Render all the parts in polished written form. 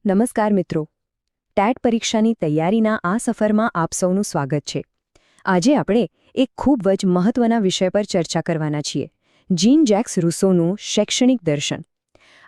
નમસ્કાર મિત્રો, ટેટ પરીક્ષાની તૈયારીના આ સફરમાં આપ સૌનું સ્વાગત છે. આજે આપણે એક ખૂબ જ મહત્વના વિષય પર ચર્ચા કરવાના છીએ, જીન જેક્સ રૂસોનું શૈક્ષણિક દર્શન.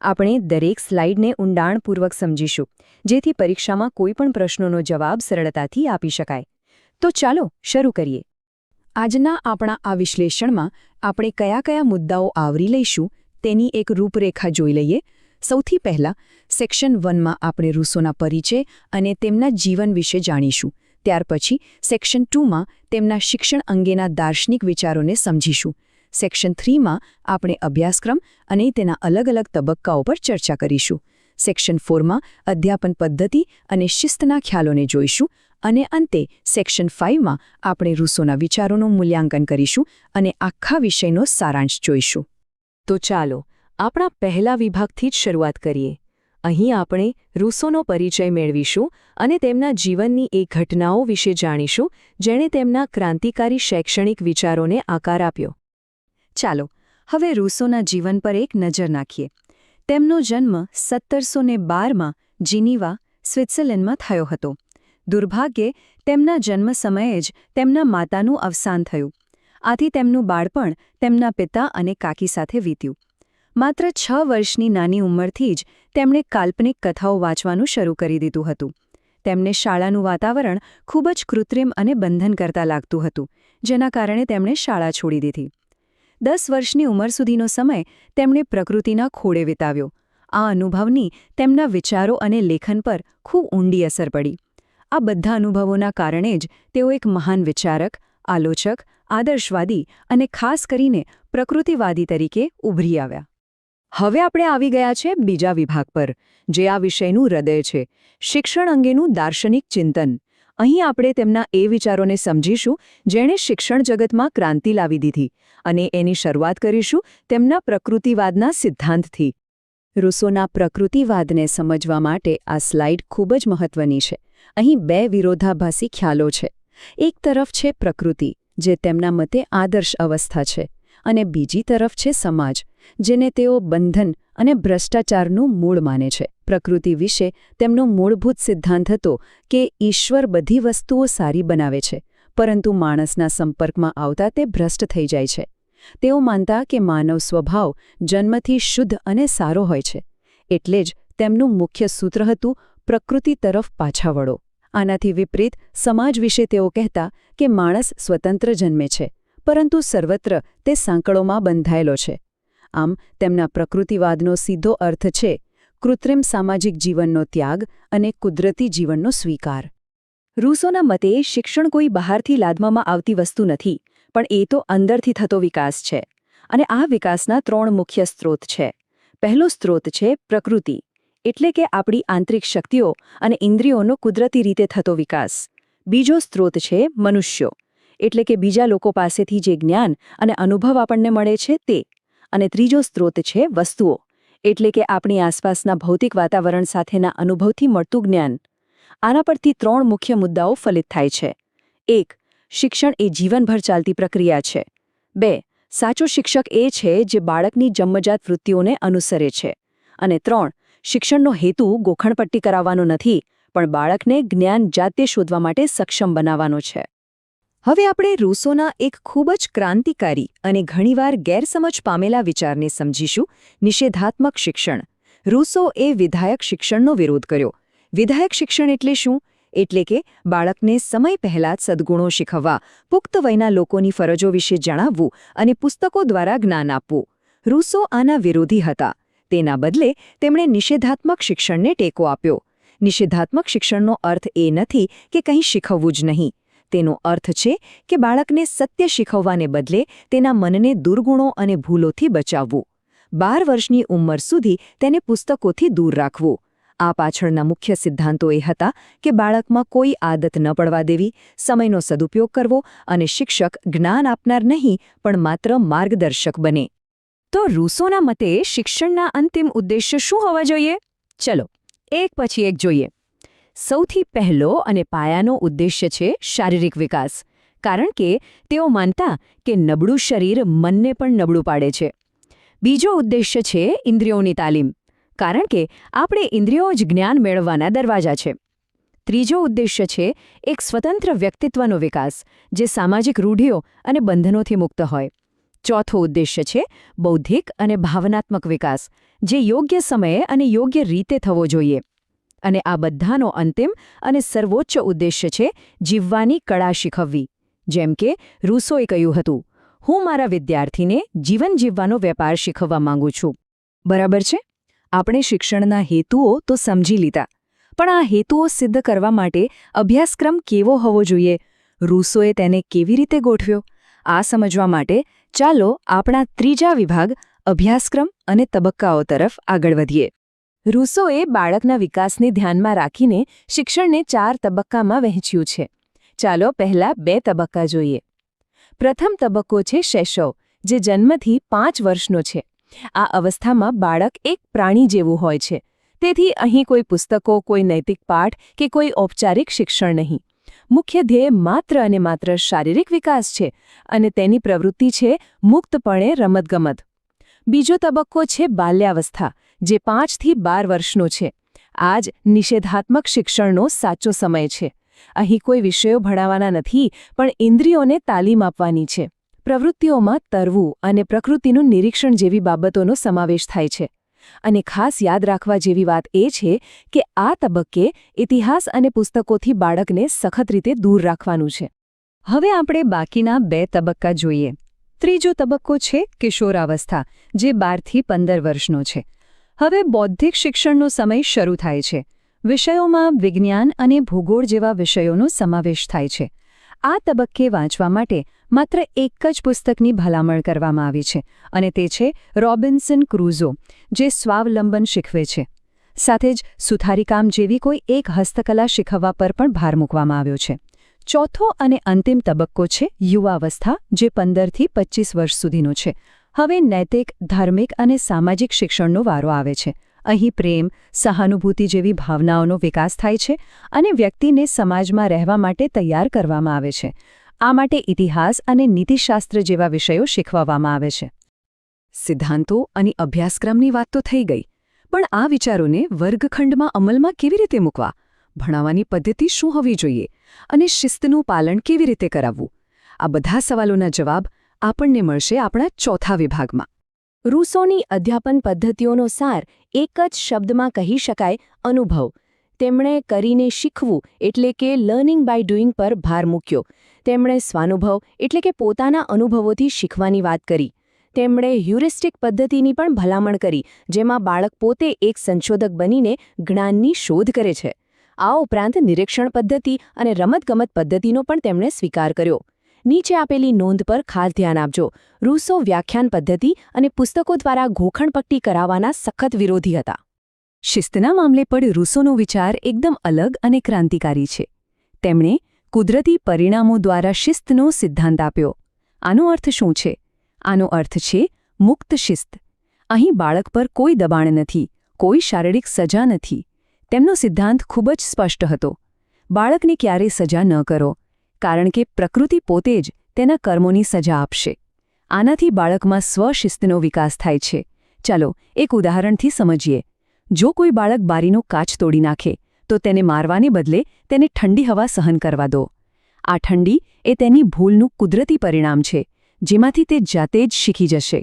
આપણે દરેક સ્લાઇડને ઊંડાણપૂર્વક સમજીશું, જેથી પરીક્ષામાં કોઈપણ પ્રશ્નોનો જવાબ સરળતાથી આપી શકાય. તો ચાલો શરૂ કરીએ. આજના આપણા આ વિશ્લેષણમાં આપણે કયા કયા મુદ્દાઓ આવરી લઈશું તેની એક રૂપરેખા જોઈ લઈએ. સૌથી પહેલા સેક્શન 1માં આપણે રૂસોના પરિચય અને તેમના જીવન વિશે જાણીશું. ત્યાર પછી સેક્શન 2માં તેમના શિક્ષણ અંગેના દાર્શનિક વિચારોને સમજીશું. સેક્શન 3માં આપણે અભ્યાસક્રમ અને તેના અલગ અલગ તબક્કાઓ પર ચર્ચા કરીશું. સેક્શન 4માં અધ્યાપન પદ્ધતિ અને શિસ્તના ખ્યાલોને જોઈશું. અને અંતે સેક્શન 5માં આપણે રૂસોના વિચારોનું મૂલ્યાંકન કરીશું અને આખા વિષયનો સારાંશ જોઈશું. તો ચાલો આપણા પહેલા વિભાગથી જ શરૂઆત કરીએ. અહીં આપણે રૂસોનો પરિચય મેળવીશું અને તેમના જીવનની એ ઘટનાઓ વિશે જાણીશું જેણે તેમના ક્રાંતિકારી શૈક્ષણિક વિચારોને આકાર આપ્યો. ચાલો હવે રૂસોના જીવન પર એક નજર નાખીએ. તેમનો જન્મ 1712માં જીનીવા, સ્વિટ્ઝરલેન્ડમાં થયો હતો. દુર્ભાગ્યે તેમના જન્મ સમયે જ તેમના માતાનું અવસાન થયું. આથી તેમનું બાળપણ તેમના પિતા અને કાકી સાથે વીત્યું. માત્ર 6 વર્ષની નાની ઉંમરથી જ તેમણે કાલ્પનિક કથાઓ વાંચવાનું શરૂ કરી દીધું હતું. તેમને શાળાનું વાતાવરણ ખૂબ જ કૃત્રિમ અને બંધનકર્તા લાગતું હતું, જેના કારણે તેમણે શાળા છોડી દીધી. 10 વર્ષની ઉંમર સુધીનો સમય તેમણે પ્રકૃતિના ખોળે વિતાવ્યો. આ અનુભવની તેમના વિચારો અને લેખન પર ખૂબ ઊંડી અસર પડી. આ બધા અનુભવોના કારણે જ તેઓ એક મહાન વિચારક, આલોચક, આદર્શવાદી અને ખાસ કરીને પ્રકૃતિવાદી તરીકે ઉભરી આવ્યા. હવે આપણે આવી ગયા છે બીજા વિભાગ પર, જે આ વિષયનું હૃદય છે, શિક્ષણ અંગેનું દાર્શનિક ચિંતન. અહીં આપણે તેમના એ વિચારોને સમજીશું જેણે શિક્ષણ જગતમાં ક્રાંતિ લાવી દીધી, અને એની શરૂઆત કરીશું તેમના પ્રકૃતિવાદના સિદ્ધાંતથી. રૂસોના પ્રકૃતિવાદને સમજવા માટે આ સ્લાઇડ ખૂબ જ મહત્વની છે. અહીં 2 વિરોધાભાસી ખ્યાલો છે. એક તરફ છે પ્રકૃતિ, જે તેમના મતે આદર્શ અવસ્થા છે, અને બીજી તરફ છે સમાજ, જેને તેઓ બંધન અને ભ્રષ્ટાચારનું મૂળ માને છે. પ્રકૃતિ વિશે તેમનો મૂળભૂત સિદ્ધાંત હતો કે ઈશ્વર બધી વસ્તુઓ સારી બનાવે છે, પરંતુ માણસના સંપર્કમાં આવતા તે ભ્રષ્ટ થઈ જાય છે. તેઓ માનતા કે માનવ સ્વભાવ જન્મથી શુદ્ધ અને સારો હોય છે. એટલે જ તેમનું મુખ્ય સૂત્ર હતું પ્રકૃતિ તરફ પાછા વળો. આનાથી વિપરીત સમાજ વિશે તેઓ કહેતા કે માણસ સ્વતંત્ર જન્મે છે, પરંતુ સર્વત્ર તે સાંકળોમાં બંધાયેલો છે. આમ તેમના પ્રકૃતિવાદનો સીધો અર્થ છે કૃત્રિમ સામાજિક જીવનનો ત્યાગ અને કુદરતી જીવનનો સ્વીકાર. રૂસોના મતે શિક્ષણ કોઈ બહારથી લાદવામાં આવતી વસ્તુ નથી, પણ એ તો અંદરથી થતો વિકાસ છે. અને આ વિકાસના 3 મુખ્ય સ્ત્રોત છે. પહેલો સ્ત્રોત છે પ્રકૃતિ, એટલે કે આપણી આંતરિક શક્તિઓ અને ઇન્દ્રિયોનો કુદરતી રીતે થતો વિકાસ. બીજો સ્ત્રોત છે મનુષ્યો, એટલે કે બીજા લોકો પાસેથી જે જ્ઞાન અને અનુભવ આપણને મળે છે તે. અને ત્રીજો સ્ત્રોત છે વસ્તુઓ, એટલે કે આપણી આસપાસના ભૌતિક વાતાવરણ સાથેના અનુભવથી મળતું જ્ઞાન. આના પરથી 3 મુખ્ય મુદ્દાઓ ફલિત થાય છે. 1. શિક્ષણ એ જીવનભર ચાલતી પ્રક્રિયા છે. 2. સાચો શિક્ષક એ છે જે બાળકની જન્મજાત વૃત્તિઓને અનુસરે છે. અને 3. શિક્ષણનો હેતુ ગોખણપટ્ટી કરાવવાનો નથી, પણ બાળકને જ્ઞાન જાતે શોધવા માટે સક્ષમ બનાવવાનો છે. હવે આપણે રૂસોના એક ખૂબ જ ક્રાંતિકારી અને ઘણીવાર ગેરસમજ પામેલા વિચારને સમજીશું, નિષેધાત્મક શિક્ષણ. રૂસોએ વિધાયક શિક્ષણનો વિરોધ કર્યો. વિધાયક શિક્ષણ એટલે શું? એટલે કે બાળકને સમય પહેલાં જ સદ્ગુણો શીખવવા, પુખ્ત વયના લોકોની ફરજો વિશે જણાવવું અને પુસ્તકો દ્વારા જ્ઞાન આપવું. રૂસો આના વિરોધી હતા. તેના બદલે તેમણે નિષેધાત્મક શિક્ષણને ટેકો આપ્યો. નિષેધાત્મક શિક્ષણનો અર્થ એ નથી કે કંઈ શીખવવું જ નહીં. તેનો અર્થ છે કે બાળકને સત્ય શીખવવાને બદલે તેના મનને દુર્ગુણો અને ભૂલોથી બચાવવું. 12 વર્ષની ઉંમર સુધી તેને પુસ્તકોથી દૂર રાખવું. આ પાછળના મુખ્ય સિદ્ધાંતો એ હતા કે બાળકમાં કોઈ આદત ન પડવા દેવી, સમયનો સદુપયોગ કરવો અને શિક્ષક જ્ઞાન આપનાર નહીં પણ માત્ર માર્ગદર્શક બને. તો રૂસોના મતે શિક્ષણના અંતિમ ઉદ્દેશ્ય શું હોવા જોઈએ? ચલો એક પછી એક જોઈએ. સૌથી પહેલો અને પાયાનો ઉદ્દેશ્ય છે શારીરિક વિકાસ, કારણ કે તેઓ માનતા કે નબળું શરીર મનને પણ નબળું પાડે છે. બીજો ઉદ્દેશ્ય છે ઇન્દ્રિયોની તાલીમ, કારણ કે આપણે ઇન્દ્રિયો જ જ્ઞાન મેળવવાના દરવાજા છે. ત્રીજો ઉદ્દેશ્ય છે એક સ્વતંત્ર વ્યક્તિત્વનો વિકાસ, જે સામાજિક રૂઢિઓ અને બંધનોથી મુક્ત હોય. ચોથો ઉદ્દેશ્ય છે બૌદ્ધિક અને ભાવનાત્મક વિકાસ, જે યોગ્ય સમયે અને યોગ્ય રીતે થવો જોઈએ. અને આ બધાનો અંતિમ અને સર્વોચ્ચ ઉદ્દેશ્ય છે જીવવાની કળા શીખવવી. જેમ કે રૂસોએ કહ્યું હતું, હું મારા વિદ્યાર્થીને જીવન જીવવાનો વેપાર શીખવવા માંગુ છું. બરાબર છે? આપણે શિક્ષણના હેતુઓ તો સમજી લીધા, પણ આ હેતુઓ સિદ્ધ કરવા માટે અભ્યાસક્રમ કેવો હોવો જોઈએ? રૂસોએ તેને કેવી રીતે ગોઠવ્યો? આ સમજવા માટે ચાલો આપણા ત્રીજા વિભાગ અભ્યાસક્રમ અને તબક્કાઓ તરફ આગળ વધીએ. રૂસોએ બાળકના વિકાસને ધ્યાનમાં રાખીને શિક્ષણને 4 તબક્કામાં વહેંચ્યું છે. ચાલો પહેલા 2 તબક્કા જોઈએ. પ્રથમ તબક્કો છે શૈશવ, જે જન્મથી 5 વર્ષનો છે. આ અવસ્થામાં બાળક એક પ્રાણી જેવું હોય છે. તેથી અહીં કોઈ પુસ્તકો, કોઈ નૈતિક પાઠ કે કોઈ ઔપચારિક શિક્ષણ નહીં. મુખ્ય ધ્યેય માત્ર અને માત્ર શારીરિક વિકાસ છે અને તેની પ્રવૃત્તિ છે મુક્તપણે રમતગમત. બીજો તબક્કો છે બાલ્યાવસ્થા, જે 5 થી 12 વર્ષનો છે. આ જ નિષેધાત્મક શિક્ષણનો સાચો સમય છે. અહીં કોઈ વિષયો ભણાવવાના નથી, પણ ઇન્દ્રિયોને તાલીમ આપવાની છે. પ્રવૃત્તિઓમાં તરવું અને પ્રકૃતિનું નિરીક્ષણ જેવી બાબતોનો સમાવેશ થાય છે. અને ખાસ યાદ રાખવા જેવી વાત એ છે કે આ તબક્કે ઇતિહાસ અને પુસ્તકોથી બાળકને સખત રીતે દૂર રાખવાનું છે. હવે આપણે બાકીના 2 તબક્કા જોઈએ. ત્રીજો તબક્કો છે કિશોરાવસ્થા, જે 12 થી 15 વર્ષનો છે. હવે બૌદ્ધિક શિક્ષણનો સમય શરૂ થાય છે. વિષયોમાં વિજ્ઞાન અને ભૂગોળ જેવા વિષયોનો સમાવેશ થાય છે. આ તબક્કે વાંચવા માટે માત્ર એક જ પુસ્તકની ભલામણ કરવામાં આવી છે, અને તે છે રોબિન્સન ક્રુઝો, જે સ્વાવલંબન શીખવે છે. સાથે જ સુથારીકામ જેવી કોઈ એક હસ્તકલા શીખવવા પર પણ ભાર મૂકવામાં આવ્યો છે. ચોથો અને અંતિમ તબક્કો છે યુવાવસ્થા, જે 15 થી 25 વર્ષ સુધીનો છે. હવે નૈતિક, ધાર્મિક અને સામાજિક શિક્ષણનો વારો આવે છે. અહીં પ્રેમ, સહાનુભૂતિ જેવી ભાવનાઓનો વિકાસ થાય છે અને વ્યક્તિને સમાજમાં રહેવા માટે તૈયાર કરવામાં આવે છે. આ માટે ઇતિહાસ અને નીતિશાસ્ત્ર જેવા વિષયો શીખવવામાં આવે છે. સિદ્ધાંતો અને અભ્યાસક્રમની વાત તો થઈ ગઈ, પણ આ વિચારોને વર્ગખંડમાં અમલમાં કેવી રીતે મૂકવા? ભણાવવાની પદ્ધતિ શું હોવી જોઈએ? અને શિસ્તનું પાલન કેવી રીતે કરાવવું? આ બધા સવાલોના જવાબ આપણને મળશે આપણા ચોથા વિભાગમાં. રૂસોની અધ્યાપન પદ્ધતિઓનો સાર એક જ શબ્દમાં કહી શકાય: અનુભવ. તેમણે કરીને શીખવું એટલે કે લર્નિંગ બાય ડુઇંગ પર ભાર મૂક્યો. તેમણે સ્વાનુભવ એટલે કે પોતાના અનુભવોથી શીખવાની વાત કરી. તેમણે હ્યુરિસ્ટિક પદ્ધતિની પણ ભલામણ કરી, જેમાં બાળક પોતે એક સંશોધક બનીને જ્ઞાનની શોધ કરે છે. આ ઉપરાંત નિરીક્ષણ પદ્ધતિ અને રમતગમત પદ્ધતિનો પણ તેમણે સ્વીકાર કર્યો. નીચે આપેલી નોંધ પર ખાસ ધ્યાન આપજો. રૂસો વ્યાખ્યાન પદ્ધતિ અને પુસ્તકો દ્વારા ઘોખણપટ્ટી કરાવવાના સખત વિરોધી હતા. શિસ્તના મામલે પણ રૂસોનો વિચાર એકદમ અલગ અને ક્રાંતિકારી છે. તેમણે કુદરતી પરિણામો દ્વારા શિસ્તનો સિદ્ધાંત આપ્યો. આનો અર્થ શું છે? આનો અર્થ છે મુક્ત શિસ્ત. અહીં બાળક પર કોઈ દબાણ નથી, કોઈ શારીરિક સજા નથી. તેમનો સિદ્ધાંત ખૂબ જ સ્પષ્ટ હતો: બાળકને ક્યારેય સજા ન કરો, કારણ કે પ્રકૃતિ પોતે જ તેના કર્મોની સજા આપશે. આનાથી બાળકમાં સ્વશિસ્તનો વિકાસ થાય છે. ચાલો એક ઉદાહરણથી સમજીએ. જો કોઈ બાળક બારીનો કાચ તોડી નાખે, તો તેને મારવાને બદલે તેને ઠંડી હવા સહન કરવા દો. આ ઠંડી એ તેની ભૂલનું કુદરતી પરિણામ છે, જેમાંથી તે જાતે જ શીખી જશે.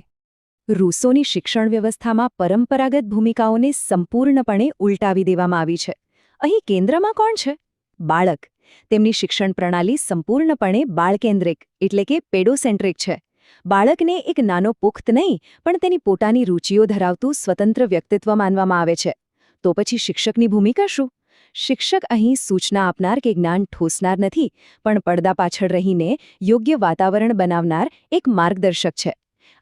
રૂસોની શિક્ષણ વ્યવસ્થામાં પરંપરાગત ભૂમિકાઓને સંપૂર્ણપણે ઉલટાવી દેવામાં આવી છે. અહીં કેન્દ્રમાં કોણ છે? બાળક. તેમની શિક્ષણ પ્રણાલી સંપૂર્ણપણે બાળકેન્દ્રિક એટલે કે પેડોસેન્ટ્રિક છે. બાળકને એક નાનો પુખ્ત નહીં, પણ તેની પોતાની રુચિઓ ધરાવતું સ્વતંત્ર વ્યક્તિત્વ માનવામાં આવે છે. તો પછી શિક્ષકની ભૂમિકા શું? શિક્ષક અહીં સૂચના આપનાર કે જ્ઞાન ઠોસનાર નથી, પણ પડદા પાછળ રહીને યોગ્ય વાતાવરણ બનાવનાર એક માર્ગદર્શક છે.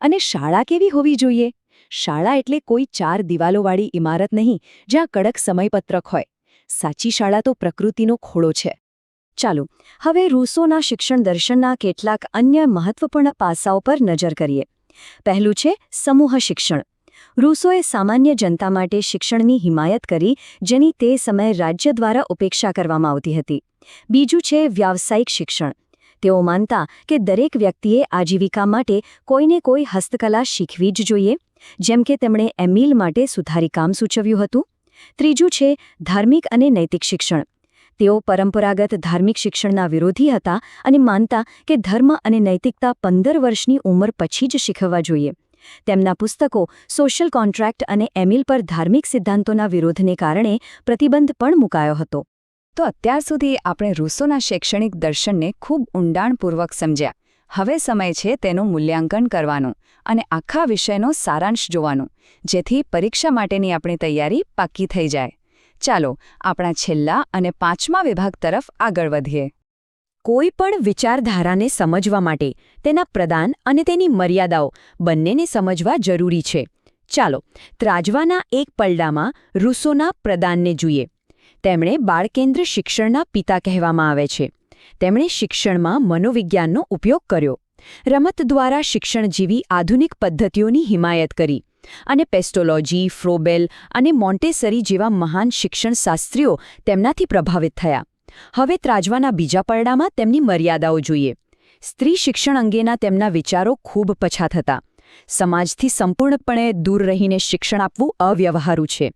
અને શાળા કેવી હોવી જોઈએ? શાળા એટલે કોઈ 4 દિવાલોવાળી ઇમારત નહીં, જ્યાં કડક સમયપત્રક હોય. સાચી શાળા તો પ્રકૃતિનો ખોળો છે. ચાલો હવે રૂસોના શિક્ષણ દર્શનના કેટલાક અન્ય મહત્વપૂર્ણ પાસાઓ પર નજર કરીએ. પહેલું છે સમૂહ શિક્ષણ. રૂસોએ સામાન્ય જનતા માટે શિક્ષણની હિમાયત કરી, જેની તે સમયે રાજ્ય દ્વારા ઉપેક્ષા કરવામાં આવતી હતી. બીજું છે વ્યાવસાયિક શિક્ષણ. તેઓ માનતા કે દરેક વ્યક્તિએ આજીવિકા માટે કોઈને કોઈ હસ્તકલા શીખવી જ જોઈએ. જેમ કે તેમણે એમિલ માટે સુધારી કામ સૂચવ્યું હતું. ત્રીજું છે ધાર્મિક અને નૈતિક શિક્ષણ. તેઓ પરંપરાગત ધાર્મિક શિક્ષણના વિરોધી હતા અને માનતા કે ધર્મ અને નૈતિકતા 15 વર્ષની ઉંમર પછી જ શીખવવા જોઈએ. તેમના પુસ્તકો સોશિયલ કોન્ટ્રાક્ટ અને એમિલ પર ધાર્મિક સિદ્ધાંતોના વિરોધને કારણે પ્રતિબંધ પણ મુકાયો હતો. તો અત્યાર સુધી આપણે રૂસોના શૈક્ષણિક દર્શનને ખૂબ ઊંડાણપૂર્વક સમજ્યા. હવે સમય છે તેનું મૂલ્યાંકન કરવાનું અને આખા વિષયનો સારાંશ જોવાનું, જેથી પરીક્ષા માટેની આપણી તૈયારી પાક્કી થઈ જાય. ચાલો આપણા છેલ્લા અને 5મા વિભાગ તરફ આગળ વધીએ. કોઈ પણ વિચારધારાને સમજવા માટે તેના પ્રદાન અને તેની મર્યાદાઓ બંનેને સમજવા જરૂરી છે. ચાલો ત્રાજવાના એક પલડામાં રૂસોના પ્રદાનને જોઈએ. તેમણે બાળકેન્દ્ર શિક્ષણના પિતા કહેવામાં આવે છે. તેમણે શિક્ષણમાં મનોવિજ્ઞાનનો ઉપયોગ કર્યો, રમત દ્વારા શિક્ષણ જેવી આધુનિક પદ્ધતિઓની હિમાયત કરી અને પેસ્ટોલોજી, ફ્રોબેલ અને મોન્ટેસરી જેવા મહાન શિક્ષણશાસ્ત્રીઓ તેમનાથી પ્રભાવિત થયા. હવે ત્રાજવાના બીજા પલડામાં તેમની મર્યાદાઓ જોઈએ. સ્ત્રી શિક્ષણ અંગેના તેમના વિચારો ખૂબ પછાત હતા. સમાજથી સંપૂર્ણપણે દૂર રહીને શિક્ષણ આપવું અવ્યવહારુ છે.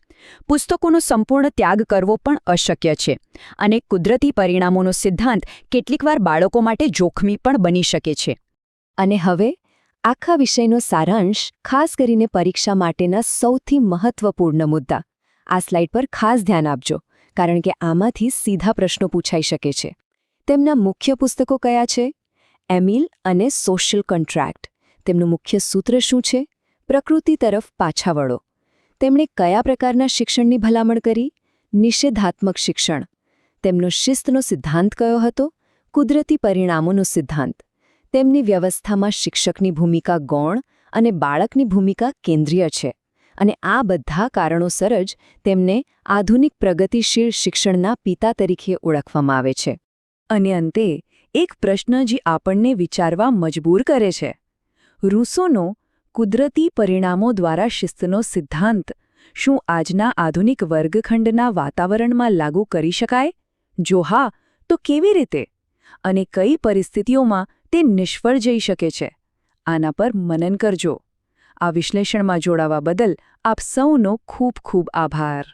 પુસ્તકોનો સંપૂર્ણ ત્યાગ કરવો પણ અશક્ય છે અને કુદરતી પરિણામોનો સિદ્ધાંત કેટલીકવાર બાળકો માટે જોખમી પણ બની શકે છે. અને હવે આખા વિષયનો સારાંશ, ખાસ કરીને પરીક્ષા માટેના સૌથી મહત્વપૂર્ણ મુદ્દા. આ સ્લાઇડ પર ખાસ ધ્યાન આપજો, કારણ કે આમાંથી સીધા પ્રશ્નો પૂછાઈ શકે છે. તેમના મુખ્ય પુસ્તકો કયા છે? એમિલ અને સોશિયલ કોન્ટ્રાક્ટ. તેમનું મુખ્ય સૂત્ર શું છે? પ્રકૃતિ તરફ પાછા વળો. તેમણે કયા પ્રકારના શિક્ષણની ભલામણ કરી? નિષેધાત્મક શિક્ષણ. તેમનો શિસ્તનો સિદ્ધાંત કયો હતો? કુદરતી પરિણામોનો સિદ્ધાંત. તેમની વ્યવસ્થામાં શિક્ષકની ભૂમિકા ગૌણ અને બાળકની ભૂમિકા કેન્દ્રીય છે. અને આ બધા કારણોસર જ તેમને આધુનિક પ્રગતિશીલ શિક્ષણના પિતા તરીકે ઓળખવામાં આવે છે. અને અંતે એક પ્રશ્ન જે આપણને વિચારવા મજબૂર કરે છે. રૂસોનો કુદરતી પરિણામો દ્વારા શિસ્તનો સિદ્ધાંત શું આજના આધુનિક વર્ગખંડના વાતાવરણમાં લાગુ કરી શકાય? જો હા, તો કેવી રીતે? અને કઈ પરિસ્થિતિઓમાં તે નિષ્ફળ જઈ શકે છે? આના પર મનન કરજો. આ વિશ્લેષણમાં જોડાવા બદલ આપ સૌનો ખૂબ ખૂબ આભાર.